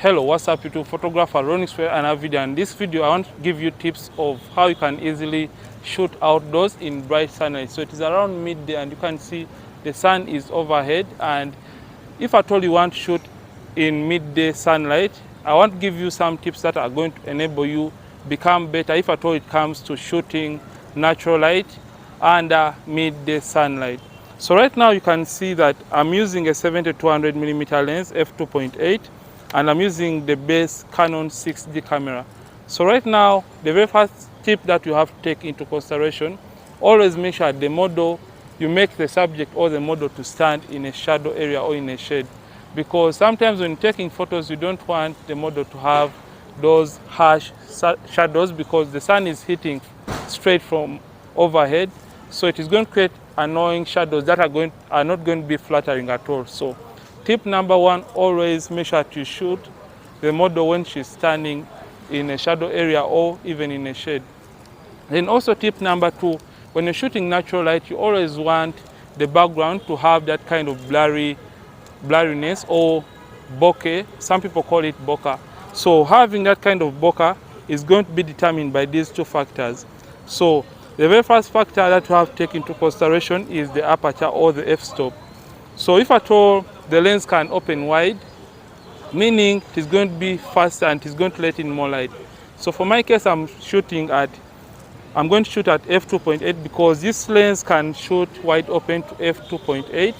Hello, what's up YouTube? Photographer Ronix here, another video. And this video I want to give you tips of how you can easily shoot outdoors in bright sunlight. So it is around midday and you can see the sun is overhead, and if at all you want to shoot in midday sunlight, I want to give you some tips that are going to enable you become better if at all it comes to shooting natural light under midday sunlight. So right now you can see that I'm using a 70-200mm lens f2.8 and I'm using the base Canon 6D camera. So right now, the very first tip that you have to take into consideration, always make sure the model, you make the subject or the model to stand in a shadow area or in a shade. Because sometimes when taking photos, you don't want the model to have those harsh shadows because the sun is hitting straight from overhead. So it is going to create annoying shadows that are not going to be flattering at all. So tip number one, always make sure to shoot the model when she's standing in a shadow area or even in a shade. Then also tip number two, when you're shooting natural light, you always want the background to have that kind of blurriness or bokeh. Some people call it bokeh. So having that kind of bokeh is going to be determined by these two factors. So the very first factor that you have to take into consideration is the aperture or the f-stop. So if at all the lens can open wide, meaning it is going to be faster and it is going to let in more light. So for my case, I'm going to shoot at f2.8 because this lens can shoot wide open to f2.8,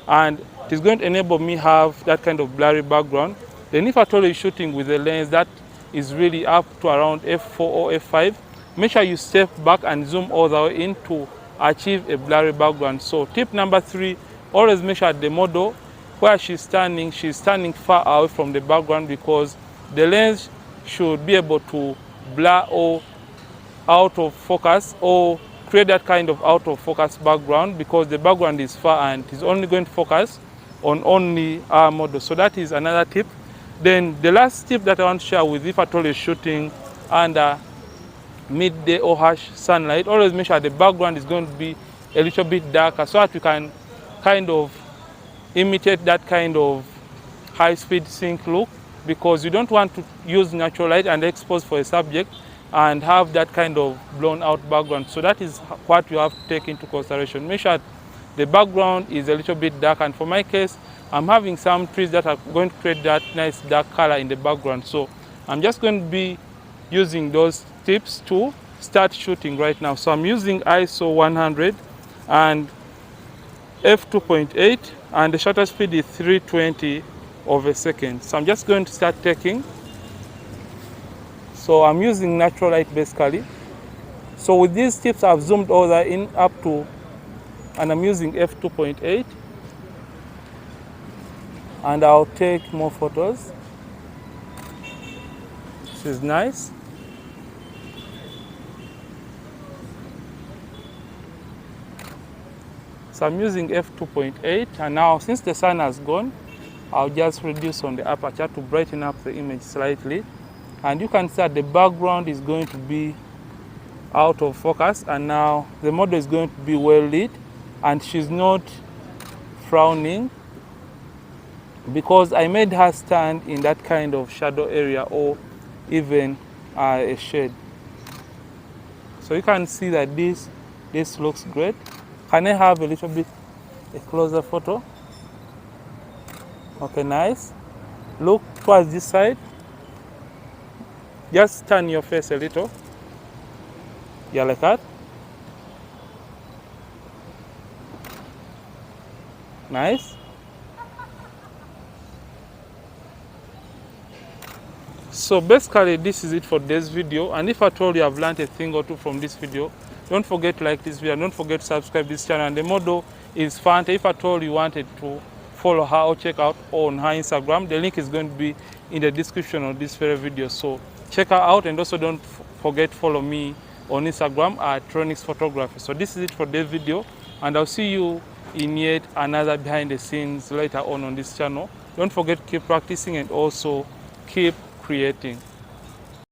and it is going to enable me have that kind of blurry background. Then if at all you're shooting with a lens that is really up to around f4 or f5, make sure you step back and zoom all the way in to achieve a blurry background. So tip number three, always make sure the model where she's standing far away from the background, because the lens should be able to blur or out of focus or create that kind of out of focus background, because the background is far and is only going to focus on only our model. So that is another tip. Then the last tip that I want to share with, if at all you're shooting under midday or harsh sunlight, always make sure the background is going to be a little bit darker so that you can kind of imitate that kind of high-speed sync look, because you don't want to use natural light and expose for a subject and have that kind of blown out background. So that is what you have to take into consideration. Make sure the background is a little bit dark, and for my case, I'm having some trees that are going to create that nice dark color in the background. So I'm just going to be using those tips to start shooting right now. So I'm using ISO 100 and f2.8, and the shutter speed is 320 of a second. So I'm just going to start taking. So I'm using natural light basically. So with these tips, I've zoomed all that in up to, and I'm using f2.8, and I'll take more photos. This is nice. So I'm using f2.8, and now since the sun has gone, I'll just reduce on the aperture to brighten up the image slightly. And you can see that the background is going to be out of focus, and now the model is going to be well lit and she's not frowning because I made her stand in that kind of shadow area or even a shade. So you can see that this looks great. Can I have a little bit a closer photo? Okay, nice. Look towards this side. Just turn your face a little. Yeah, like that. Nice. So basically this is it for this video, and if at all you have learned a thing or two from this video, don't forget to like this video, don't forget to subscribe to this channel. And the model is Fanta. If at all you wanted to follow her or check out on her Instagram, the link is going to be in the description of this very video. So check her out, and also don't forget to follow me on Instagram at Ronix Photography. So this is it for this video, and I'll see you in yet another behind the scenes later on this channel. Don't forget to keep practicing and also keep creating.